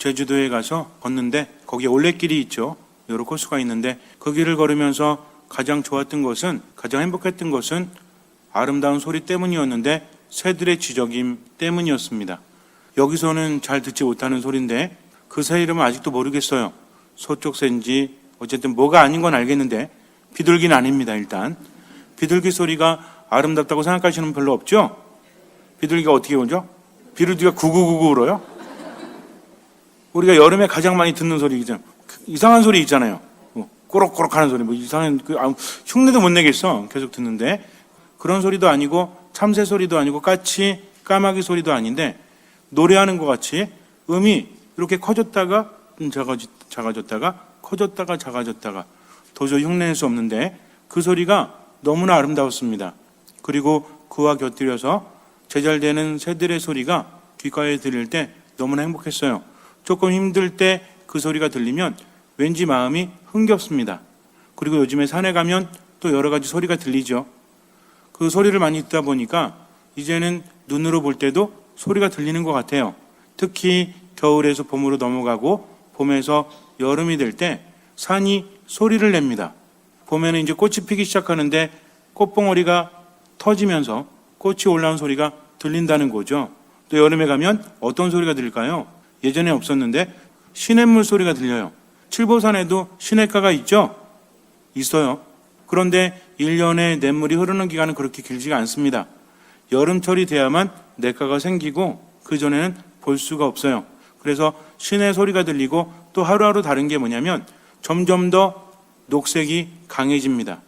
제주도에 가서 걷는데 거기에 올레길이 있죠. 여러 코스가 있는데 그 길을 걸으면서 가장 좋았던 것은, 가장 행복했던 것은 아름다운 소리 때문이었는데 새들의 지저귐 때문이었습니다. 여기서는 잘 듣지 못하는 소리인데 그 새 이름은 아직도 모르겠어요. 서쪽 새인지 어쨌든 뭐가 아닌 건 알겠는데 비둘기는 아닙니다. 일단 비둘기 소리가 아름답다고 생각하시는 분 별로 없죠? 비둘기가 어떻게 울죠? 비둘기가 구구구구 울어요? 우리가 여름에 가장 많이 듣는 소리 있잖아요. 이상한 소리 있잖아요. 꼬록꼬록 하는 소리, 이상한, 흉내도 못 내겠어. 계속 듣는데. 그런 소리도 아니고, 참새 소리도 아니고, 까치, 까마귀 소리도 아닌데, 노래하는 것 같이 음이 이렇게 커졌다가, 작아졌다가, 커졌다가, 작아졌다가, 도저히 흉내낼 수 없는데, 그 소리가 너무나 아름다웠습니다. 그리고 그와 곁들여서 제잘되는 새들의 소리가 귓가에 들릴 때 너무나 행복했어요. 조금 힘들 때 그 소리가 들리면 왠지 마음이 흥겹습니다. 그리고 요즘에 산에 가면 또 여러 가지 소리가 들리죠. 그 소리를 많이 듣다 보니까 이제는 눈으로 볼 때도 소리가 들리는 것 같아요. 특히 겨울에서 봄으로 넘어가고 봄에서 여름이 될 때 산이 소리를 냅니다. 봄에는 이제 꽃이 피기 시작하는데 꽃봉오리가 터지면서 꽃이 올라온 소리가 들린다는 거죠. 또 여름에 가면 어떤 소리가 들릴까요? 예전에 없었는데 시냇물 소리가 들려요. 칠보산에도 시냇가가 있죠? 있어요. 그런데 1년에 냇물이 흐르는 기간은 그렇게 길지가 않습니다. 여름철이 돼야만 냇가가 생기고 그전에는 볼 수가 없어요. 그래서 시내 소리가 들리고 또 하루하루 다른 게 뭐냐면 점점 더 녹색이 강해집니다.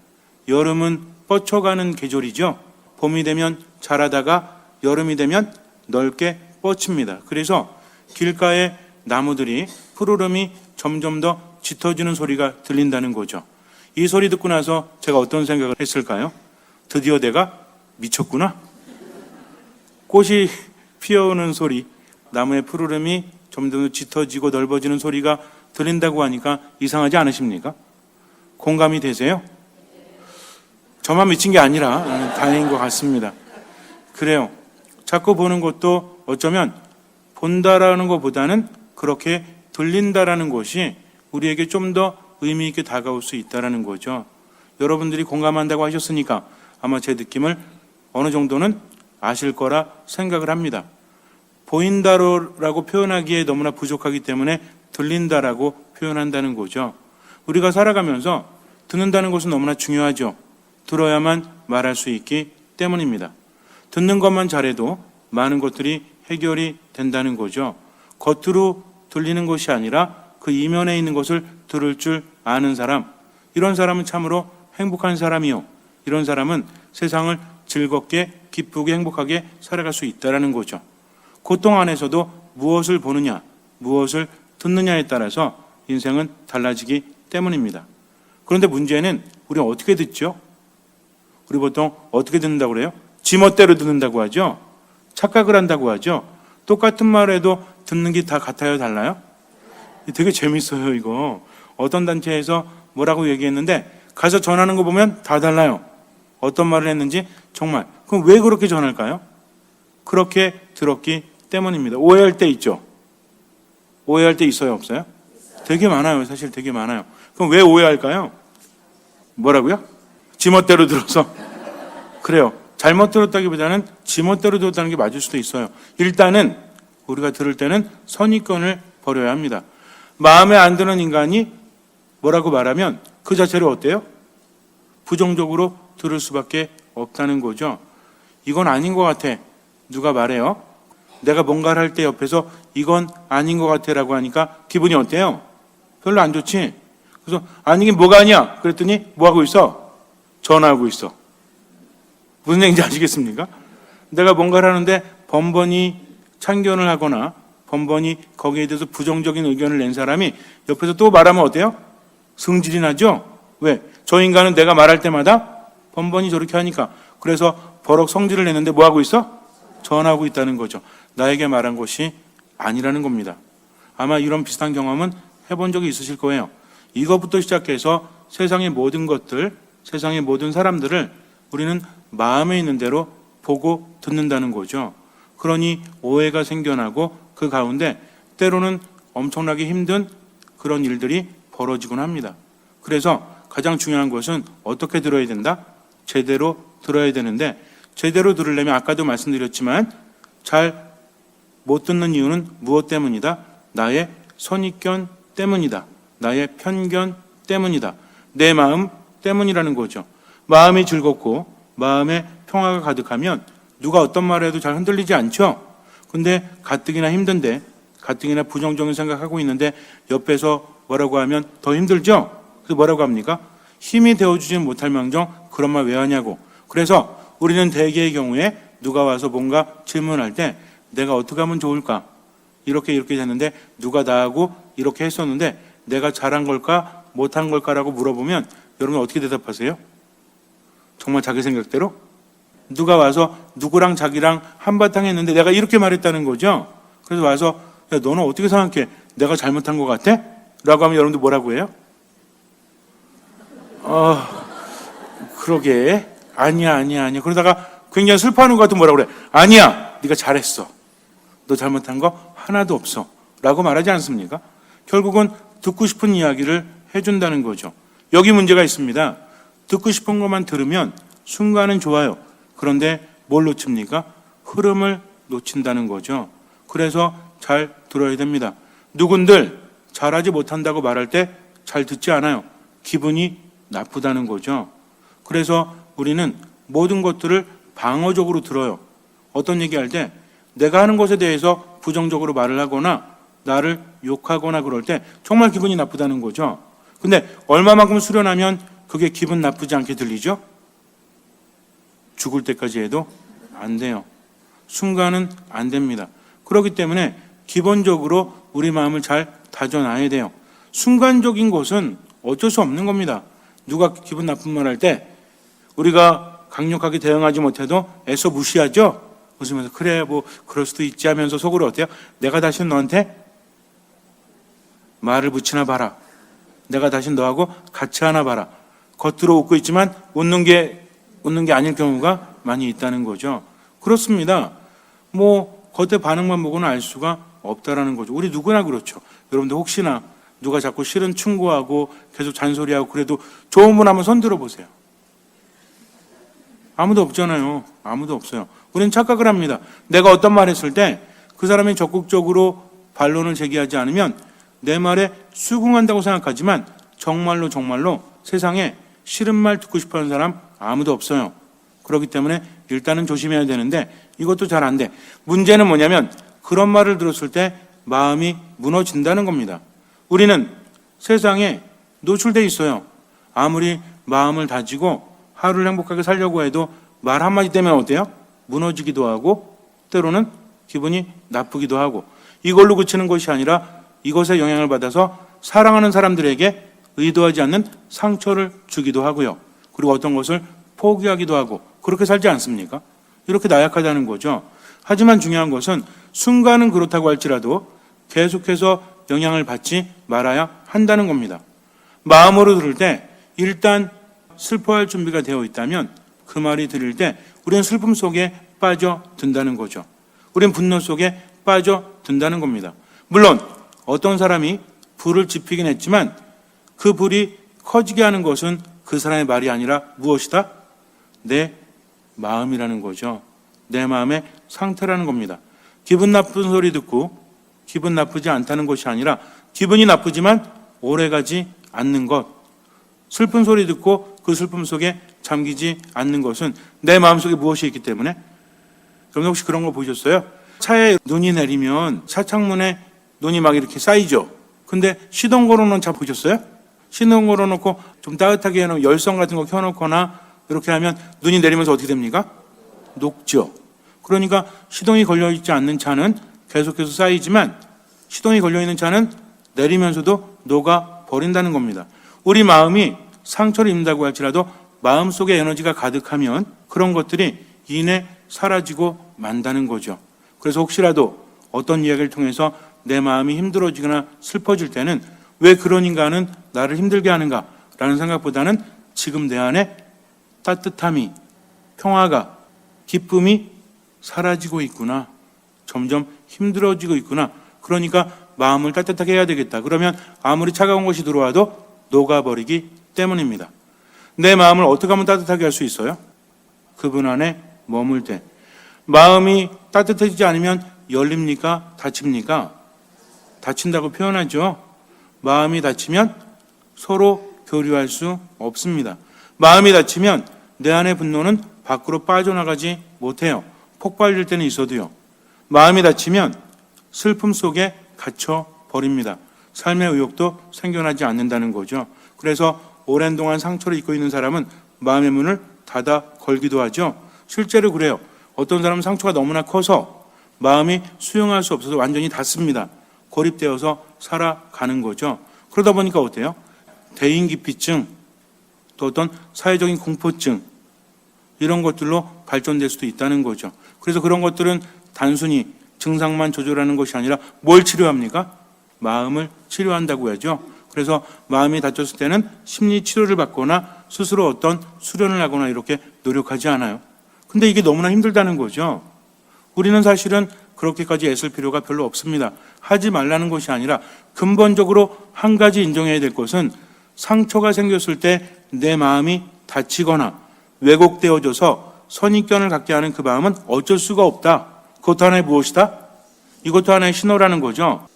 여름은 뻗쳐가는 계절이죠. 봄이 되면 자라다가 여름이 되면 넓게 뻗칩니다. 그래서 길가에 나무들이 푸르름이 점점 더 짙어지는 소리가 들린다는 거죠. 이 소리 듣고 나서 제가 어떤 생각을 했을까요? 드디어 내가 미쳤구나. 꽃이 피어오는 소리, 나무의 푸르름이 점점 더 짙어지고 넓어지는 소리가 들린다고 하니까 이상하지 않으십니까? 공감이 되세요? 저만 미친 게 아니라 다행인 것 같습니다. 그래요. 자꾸 보는 것도 어쩌면 본다라는 것보다는 그렇게 들린다라는 것이 우리에게 좀 더 의미 있게 다가올 수 있다라는 거죠. 여러분들이 공감한다고 하셨으니까 아마 제 느낌을 어느 정도는 아실 거라 생각을 합니다. 보인다라고 표현하기에 너무나 부족하기 때문에 들린다라고 표현한다는 거죠. 우리가 살아가면서 듣는다는 것은 너무나 중요하죠. 들어야만 말할 수 있기 때문입니다. 듣는 것만 잘해도 많은 것들이 해결이 된다는 거죠. 겉으로 들리는 것이 아니라 그 이면에 있는 것을 들을 줄 아는 사람, 이런 사람은 참으로 행복한 사람이요. 이런 사람은 세상을 즐겁게, 기쁘게, 행복하게 살아갈 수 있다는 거죠. 고통 안에서도 무엇을 보느냐, 무엇을 듣느냐에 따라서 인생은 달라지기 때문입니다. 그런데 문제는 우리가 어떻게 듣죠? 우리 보통 어떻게 듣는다고 그래요? 지멋대로 듣는다고 하죠. 착각을 한다고 하죠. 똑같은 말을 해도 듣는 게 다 같아요, 달라요? 되게 재밌어요, 이거. 어떤 단체에서 뭐라고 얘기했는데 가서 전하는 거 보면 다 달라요. 어떤 말을 했는지 정말. 그럼 왜 그렇게 전할까요? 그렇게 들었기 때문입니다. 오해할 때 있죠? 오해할 때 있어요, 없어요? 되게 많아요, 사실 되게 많아요. 그럼 왜 오해할까요? 뭐라고요? 지멋대로 들어서. 그래요. 잘못 들었다기보다는 지멋대로 들었다는 게 맞을 수도 있어요. 일단은 우리가 들을 때는 선입견을 버려야 합니다. 마음에 안 드는 인간이 뭐라고 말하면 그 자체로 어때요? 부정적으로 들을 수밖에 없다는 거죠. 이건 아닌 것 같아. 누가 말해요? 내가 뭔가를 할 때 옆에서 이건 아닌 것 같아라고 하니까 기분이 어때요? 별로 안 좋지. 그래서 아니긴 뭐가 아니야? 그랬더니 뭐 하고 있어? 전화하고 있어. 무슨 얘기인지 아시겠습니까? 내가 뭔가를 하는데 번번이 참견을 하거나 번번이 거기에 대해서 부정적인 의견을 낸 사람이 옆에서 또 말하면 어때요? 성질이 나죠? 왜? 저 인간은 내가 말할 때마다 번번이 저렇게 하니까. 그래서 버럭 성질을 내는데 뭐 하고 있어? 전하고 있다는 거죠. 나에게 말한 것이 아니라는 겁니다. 아마 이런 비슷한 경험은 해본 적이 있으실 거예요. 이것부터 시작해서 세상의 모든 것들, 세상의 모든 사람들을 우리는 마음에 있는 대로 보고 듣는다는 거죠. 그러니 오해가 생겨나고 그 가운데 때로는 엄청나게 힘든 그런 일들이 벌어지곤 합니다. 그래서 가장 중요한 것은 어떻게 들어야 된다? 제대로 들어야 되는데, 제대로 들으려면 아까도 말씀드렸지만 잘 못 듣는 이유는 무엇 때문이다? 나의 선입견 때문이다. 나의 편견 때문이다. 내 마음 때문이라는 거죠. 마음이 즐겁고 마음에 평화가 가득하면 누가 어떤 말을 해도 잘 흔들리지 않죠. 근데 가뜩이나 힘든데, 가뜩이나 부정적인 생각하고 있는데 옆에서 뭐라고 하면 더 힘들죠. 그래서 뭐라고 합니까? 힘이 되어주지 못할 망정 그런 말 왜 하냐고. 그래서 우리는 대개의 경우에 누가 와서 뭔가 질문할 때 내가 어떻게 하면 좋을까? 이렇게 됐는데 누가 나하고 이렇게 했었는데 내가 잘한 걸까 못한 걸까라고 물어보면 여러분 어떻게 대답하세요? 정말 자기 생각대로? 누가 와서 누구랑 자기랑 한바탕 했는데 내가 이렇게 말했다는 거죠. 그래서 와서 야, 너는 어떻게 생각해? 내가 잘못한 것 같아? 라고 하면 여러분들 뭐라고 해요? 그러게. 아니야. 그러다가 굉장히 슬퍼하는 것 같으면 뭐라고 그래? 아니야. 네가 잘했어. 너 잘못한 거 하나도 없어. 라고 말하지 않습니까? 결국은 듣고 싶은 이야기를 해준다는 거죠. 여기 문제가 있습니다. 듣고 싶은 것만 들으면 순간은 좋아요. 그런데 뭘 놓칩니까? 흐름을 놓친다는 거죠. 그래서 잘 들어야 됩니다. 누군들 잘하지 못한다고 말할 때 잘 듣지 않아요. 기분이 나쁘다는 거죠. 그래서 우리는 모든 것들을 방어적으로 들어요. 어떤 얘기할 때 내가 하는 것에 대해서 부정적으로 말을 하거나 나를 욕하거나 그럴 때 정말 기분이 나쁘다는 거죠. 근데 얼마만큼 수련하면 그게 기분 나쁘지 않게 들리죠? 죽을 때까지 해도 안 돼요. 순간은 안 됩니다. 그렇기 때문에 기본적으로 우리 마음을 잘 다져놔야 돼요. 순간적인 것은 어쩔 수 없는 겁니다. 누가 기분 나쁜 말 할 때 우리가 강력하게 대응하지 못해도 애써 무시하죠? 웃으면서 그래 뭐 그럴 수도 있지 하면서 속으로 어때요? 내가 다시 너한테 말을 붙이나 봐라. 내가 다시 너하고 같이 하나 봐라. 겉으로 웃고 있지만 웃는 게 아닐 경우가 많이 있다는 거죠. 그렇습니다. 뭐 겉에 반응만 보고는 알 수가 없다라는 거죠. 우리 누구나 그렇죠. 여러분들 혹시나 누가 자꾸 싫은 충고하고 계속 잔소리하고 그래도 좋은 분 한번 손 들어보세요. 아무도 없잖아요. 아무도 없어요. 우리는 착각을 합니다. 내가 어떤 말 했을 때 그 사람이 적극적으로 반론을 제기하지 않으면 내 말에 수긍한다고 생각하지만 정말로 세상에 싫은 말 듣고 싶어하는 사람 아무도 없어요. 그렇기 때문에 일단은 조심해야 되는데 이것도 잘 안 돼. 문제는 뭐냐면 그런 말을 들었을 때 마음이 무너진다는 겁니다. 우리는 세상에 노출돼 있어요. 아무리 마음을 다지고 하루를 행복하게 살려고 해도 말 한마디 때문에 어때요? 무너지기도 하고 때로는 기분이 나쁘기도 하고 이걸로 그치는 것이 아니라 이것에 영향을 받아서 사랑하는 사람들에게 의도하지 않는 상처를 주기도 하고요. 그리고 어떤 것을 포기하기도 하고 그렇게 살지 않습니까? 이렇게 나약하다는 거죠. 하지만 중요한 것은 순간은 그렇다고 할지라도 계속해서 영향을 받지 말아야 한다는 겁니다. 마음으로 들을 때 일단 슬퍼할 준비가 되어 있다면 그 말이 들릴 때 우리는 슬픔 속에 빠져든다는 거죠. 우리는 분노 속에 빠져든다는 겁니다. 물론 어떤 사람이 불을 지피긴 했지만 그 불이 커지게 하는 것은 그 사람의 말이 아니라 무엇이다? 내 마음이라는 거죠. 내 마음의 상태라는 겁니다. 기분 나쁜 소리 듣고 기분 나쁘지 않다는 것이 아니라 기분이 나쁘지만 오래가지 않는 것. 슬픈 소리 듣고 그 슬픔 속에 잠기지 않는 것은 내 마음속에 무엇이 있기 때문에. 여러분 혹시 그런 거 보셨어요? 차에 눈이 내리면 차 창문에 눈이 막 이렇게 쌓이죠. 근데 시동 걸어놓은 차 보셨어요? 시동 걸어놓고 좀 따뜻하게 해놓은 열선 같은 거 켜놓거나 이렇게 하면 눈이 내리면서 어떻게 됩니까? 녹죠. 그러니까 시동이 걸려있지 않는 차는 계속해서 쌓이지만 시동이 걸려있는 차는 내리면서도 녹아 버린다는 겁니다. 우리 마음이 상처를 입는다고 할지라도 마음속에 에너지가 가득하면 그런 것들이 이내 사라지고 만다는 거죠. 그래서 혹시라도 어떤 이야기를 통해서 내 마음이 힘들어지거나 슬퍼질 때는 왜 그런 인간은 나를 힘들게 하는가 라는 생각보다는 지금 내 안에 따뜻함이, 평화가, 기쁨이 사라지고 있구나. 점점 힘들어지고 있구나. 그러니까 마음을 따뜻하게 해야 되겠다. 그러면 아무리 차가운 것이 들어와도 녹아버리기 때문입니다. 내 마음을 어떻게 하면 따뜻하게 할 수 있어요? 그분 안에 머물 때. 마음이 따뜻해지지 않으면 열립니까? 닫힙니까? 닫힌다고 표현하죠. 마음이 닫히면 서로 교류할 수 없습니다. 마음이 닫히면 내 안의 분노는 밖으로 빠져나가지 못해요. 폭발될 때는 있어도요. 마음이 닫히면 슬픔 속에 갇혀 버립니다. 삶의 의욕도 생겨나지 않는다는 거죠. 그래서 오랜 동안 상처를 입고 있는 사람은 마음의 문을 닫아 걸기도 하죠. 실제로 그래요. 어떤 사람은 상처가 너무나 커서 마음이 수용할 수 없어서 완전히 닫습니다. 고립되어서 살아가는 거죠. 그러다 보니까 어때요? 대인기피증, 또 어떤 사회적인 공포증, 이런 것들로 발전될 수도 있다는 거죠. 그래서 그런 것들은 단순히 증상만 조절하는 것이 아니라 뭘 치료합니까? 마음을 치료한다고 하죠. 그래서 마음이 다쳤을 때는 심리 치료를 받거나 스스로 어떤 수련을 하거나 이렇게 노력하지 않아요. 근데 이게 너무나 힘들다는 거죠. 우리는 사실은 그렇게까지 애쓸 필요가 별로 없습니다. 하지 말라는 것이 아니라 근본적으로 한 가지 인정해야 될 것은 상처가 생겼을 때 내 마음이 다치거나 왜곡되어져서 선입견을 갖게 하는 그 마음은 어쩔 수가 없다. 그것도 하나의 무엇이다? 이것도 하나의 신호라는 거죠.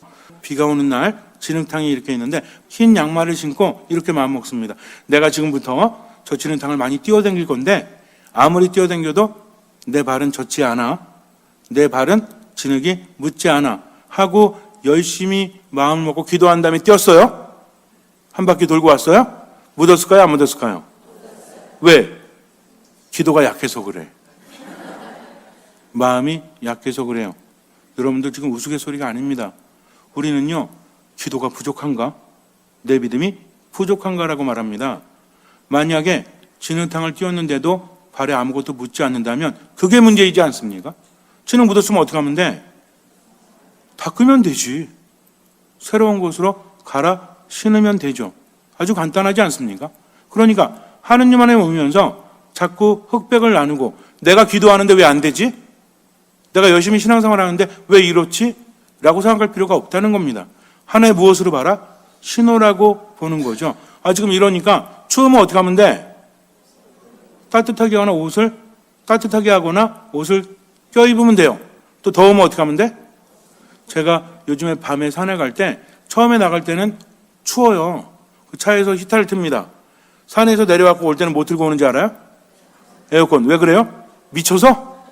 비가 오는 날 진흙탕이 이렇게 있는데 흰 양말을 신고 이렇게 마음 먹습니다. 내가 지금부터 저 진흙탕을 많이 뛰어댕길 건데 아무리 뛰어댕겨도 내 발은 젖지 않아. 내 발은 진흙이 묻지 않아. 하고 열심히 마음을 먹고 기도한 다음에 뛰었어요? 한 바퀴 돌고 왔어요? 묻었을까요? 안 묻었을까요? 왜? 기도가 약해서 그래. 마음이 약해서 그래요. 여러분들 지금 우스갯소리가 아닙니다. 우리는요, 기도가 부족한가? 내 믿음이 부족한가라고 말합니다. 만약에 진흙탕을 뛰었는데도 발에 아무것도 묻지 않는다면 그게 문제이지 않습니까? 진흙 묻었으면 어떻게 하면 돼? 닦으면 되지. 새로운 곳으로 갈아 신으면 되죠. 아주 간단하지 않습니까? 그러니까 하느님 안에 오면서 자꾸 흑백을 나누고 내가 기도하는데 왜 안 되지? 내가 열심히 신앙생활 하는데 왜 이렇지? 라고 생각할 필요가 없다는 겁니다. 하나의 무엇으로 봐라? 신호라고 보는 거죠. 지금 이러니까 추우면 어떻게 하면 돼? 따뜻하게 하거나 옷을 따뜻하게 하거나 옷을 껴입으면 돼요. 또 더우면 어떻게 하면 돼? 제가 요즘에 밤에 산에 갈 때 처음에 나갈 때는 추워요. 그 차에서 히터를 틉니다. 산에서 내려와서 올 때는 뭐 들고 오는지 알아요? 에어컨. 왜 그래요? 미쳐서?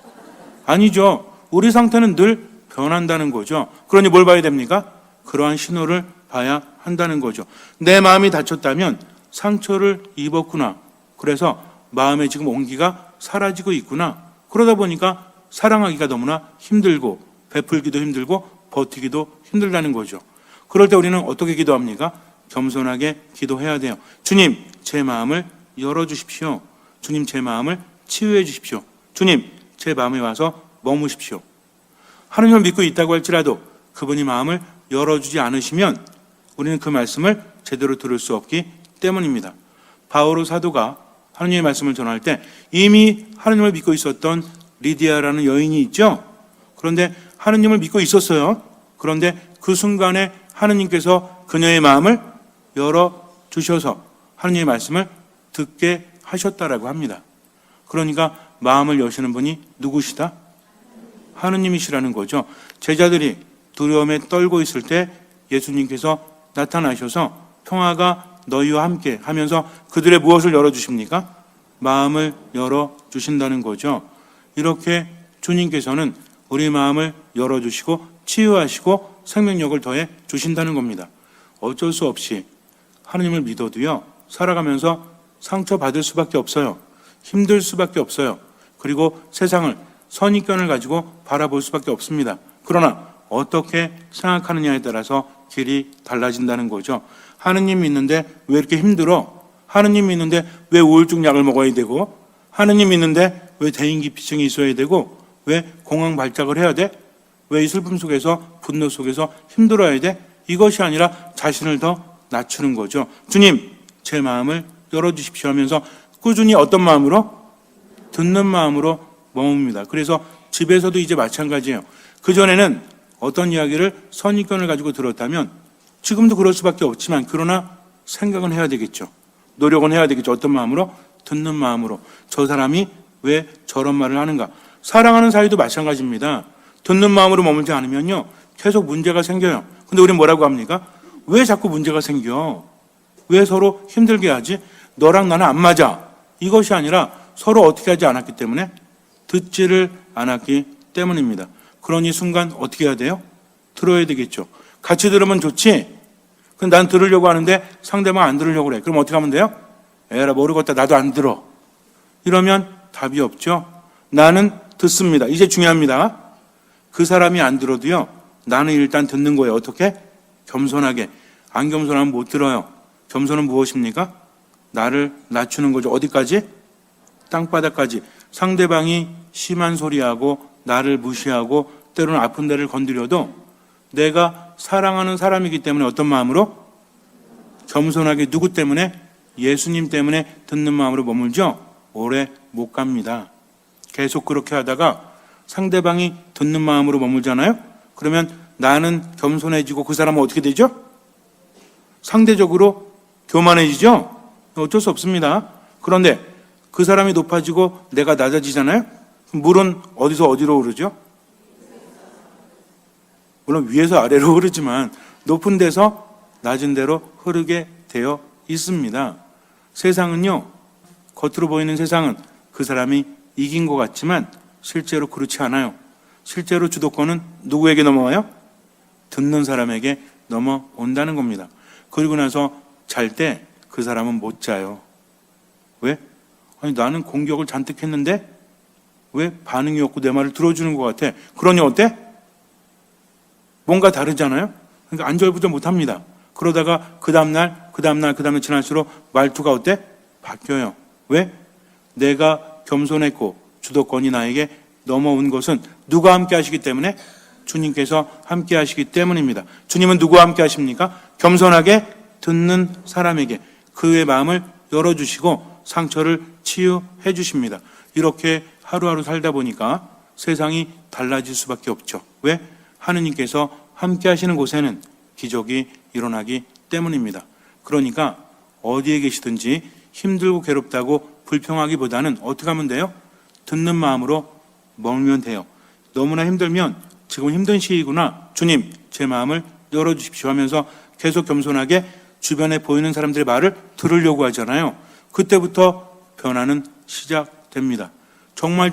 아니죠. 우리 상태는 늘 변한다는 거죠. 그러니 뭘 봐야 됩니까? 그러한 신호를 봐야 한다는 거죠. 내 마음이 다쳤다면 상처를 입었구나. 그래서 마음에 지금 온기가 사라지고 있구나. 그러다 보니까 사랑하기가 너무나 힘들고 베풀기도 힘들고 버티기도 힘들다는 거죠. 그럴 때 우리는 어떻게 기도합니까? 겸손하게 기도해야 돼요. 주님, 제 마음을 열어주십시오. 주님, 제 마음을 치유해 주십시오. 주님, 제 마음에 와서 머무십시오. 하느님을 믿고 있다고 할지라도 그분이 마음을 열어주지 않으시면 우리는 그 말씀을 제대로 들을 수 없기 때문입니다. 바오로 사도가 하느님의 말씀을 전할 때 이미 하느님을 믿고 있었던 리디아라는 여인이 있죠. 그런데 하느님을 믿고 있었어요. 그런데 그 순간에 하느님께서 그녀의 마음을 열어주셔서 하느님의 말씀을 듣게 하셨다라고 합니다. 그러니까 마음을 여시는 분이 누구시다? 하느님이시라는 거죠. 제자들이 두려움에 떨고 있을 때 예수님께서 나타나셔서 평화가 너희와 함께 하면서 그들의 무엇을 열어주십니까? 마음을 열어주신다는 거죠. 이렇게 주님께서는 우리 마음을 열어주시고 치유하시고 생명력을 더해 주신다는 겁니다. 어쩔 수 없이 하느님을 믿어도요, 살아가면서 상처받을 수밖에 없어요. 힘들 수밖에 없어요. 그리고 세상을 선입견을 가지고 바라볼 수밖에 없습니다. 그러나 어떻게 생각하느냐에 따라서 길이 달라진다는 거죠. 하느님 믿는데 왜 이렇게 힘들어? 하느님 믿는데 왜 우울증 약을 먹어야 되고? 하느님 믿는데 왜 대인기피증이 있어야 되고? 왜 공황 발작을 해야 돼? 왜 이 슬픔 속에서 분노 속에서 힘들어야 돼? 이것이 아니라 자신을 더 낮추는 거죠. 주님, 제 마음을 열어주십시오 하면서 꾸준히 어떤 마음으로? 듣는 마음으로 머뭅니다. 그래서 집에서도 이제 마찬가지예요. 그전에는 어떤 이야기를 선입견을 가지고 들었다면 지금도 그럴 수밖에 없지만 그러나 생각은 해야 되겠죠. 노력은 해야 되겠죠. 어떤 마음으로? 듣는 마음으로. 저 사람이 왜 저런 말을 하는가? 사랑하는 사이도 마찬가지입니다. 듣는 마음으로 머물지 않으면요 계속 문제가 생겨요. 근데 우리는 뭐라고 합니까? 왜 자꾸 문제가 생겨? 왜 서로 힘들게 하지? 너랑 나는 안 맞아. 이것이 아니라 서로 어떻게 하지 않았기 때문에 듣지를 않았기 때문입니다. 그러니 순간 어떻게 해야 돼요? 들어야 되겠죠. 같이 들으면 좋지. 근데 난 들으려고 하는데 상대방 안 들으려고 그래. 그럼 어떻게 하면 돼요? 에라 모르겠다. 나도 안 들어. 이러면 답이 없죠. 나는 듣습니다. 이제 중요합니다. 그 사람이 안 들어도요. 나는 일단 듣는 거예요. 어떻게? 겸손하게. 안 겸손하면 못 들어요. 겸손은 무엇입니까? 나를 낮추는 거죠. 어디까지? 땅바닥까지. 상대방이 심한 소리하고 나를 무시하고 때로는 아픈 데를 건드려도 내가 사랑하는 사람이기 때문에 어떤 마음으로? 겸손하게. 누구 때문에? 예수님 때문에 듣는 마음으로 머물죠? 오래 못 갑니다. 계속 그렇게 하다가 상대방이 듣는 마음으로 머물잖아요? 그러면 나는 겸손해지고 그 사람은 어떻게 되죠? 상대적으로 교만해지죠? 어쩔 수 없습니다. 그런데 그 사람이 높아지고 내가 낮아지잖아요? 물은 어디서 어디로 흐르죠? 물론 위에서 아래로 흐르지만 높은 데서 낮은 데로 흐르게 되어 있습니다. 세상은요, 겉으로 보이는 세상은 그 사람이 이긴 것 같지만 실제로 그렇지 않아요. 실제로 주도권은 누구에게 넘어와요? 듣는 사람에게 넘어온다는 겁니다. 그리고 나서 잘 때 그 사람은 못 자요. 왜? 아니 나는 공격을 잔뜩 했는데 왜 반응이 없고 내 말을 들어주는 것 같아. 그러니 어때? 뭔가 다르잖아요. 그러니까 안절부절 못합니다. 그러다가 그 다음날 지날수록 말투가 어때? 바뀌어요. 왜? 내가 겸손했고 주도권이 나에게 넘어온 것은 누가 함께 하시기 때문에? 주님께서 함께 하시기 때문입니다. 주님은 누구와 함께 하십니까? 겸손하게 듣는 사람에게 그의 마음을 열어주시고 상처를 치유해 주십니다. 이렇게 하루하루 살다 보니까 세상이 달라질 수밖에 없죠. 왜? 하느님께서 함께 하시는 곳에는 기적이 일어나기 때문입니다. 그러니까 어디에 계시든지 힘들고 괴롭다고 불평하기보다는 어떻게 하면 돼요? 듣는 마음으로 머물면 돼요. 너무나 힘들면 지금 힘든 시기구나. 주님, 제 마음을 열어주십시오 하면서 계속 겸손하게 주변에 보이는 사람들의 말을 들으려고 하잖아요. 그때부터 변화는 시작됩니다. 정말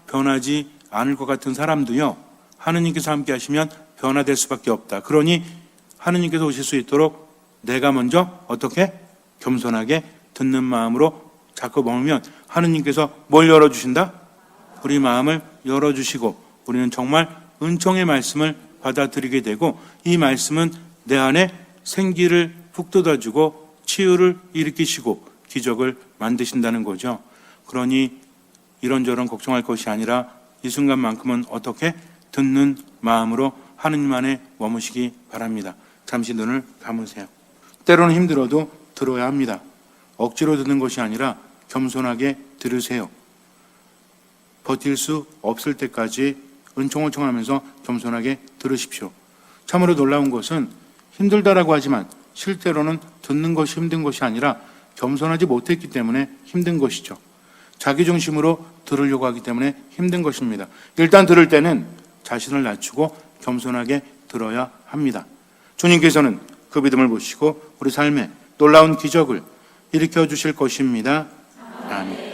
변하지 않을 것 같은 사람도요. 하느님께서 함께 하시면 변화될 수밖에 없다. 그러니 하느님께서 오실 수 있도록 내가 먼저 어떻게? 겸손하게 듣는 마음으로 자꾸 머물면 하느님께서 뭘 열어주신다? 우리 마음을 열어주시고 우리는 정말 은총의 말씀을 받아들이게 되고 이 말씀은 내 안에 생기를 북돋아주고 치유를 일으키시고 기적을 만드신다는 거죠. 그러니 이런저런 걱정할 것이 아니라 이 순간만큼은 어떻게? 듣는 마음으로 하느님 안에 머무시기 바랍니다. 잠시 눈을 감으세요. 때로는 힘들어도 들어야 합니다. 억지로 듣는 것이 아니라 겸손하게 들으세요. 버틸 수 없을 때까지 은총을 청하면서 겸손하게 들으십시오. 참으로 놀라운 것은 힘들다라고 하지만 실제로는 듣는 것이 힘든 것이 아니라 겸손하지 못했기 때문에 힘든 것이죠. 자기중심으로 들으려고 하기 때문에 힘든 것입니다. 일단 들을 때는 자신을 낮추고 겸손하게 들어야 합니다. 주님께서는 그 믿음을 보시고 우리 삶에 놀라운 기적을 일으켜 주실 것입니다. 아멘.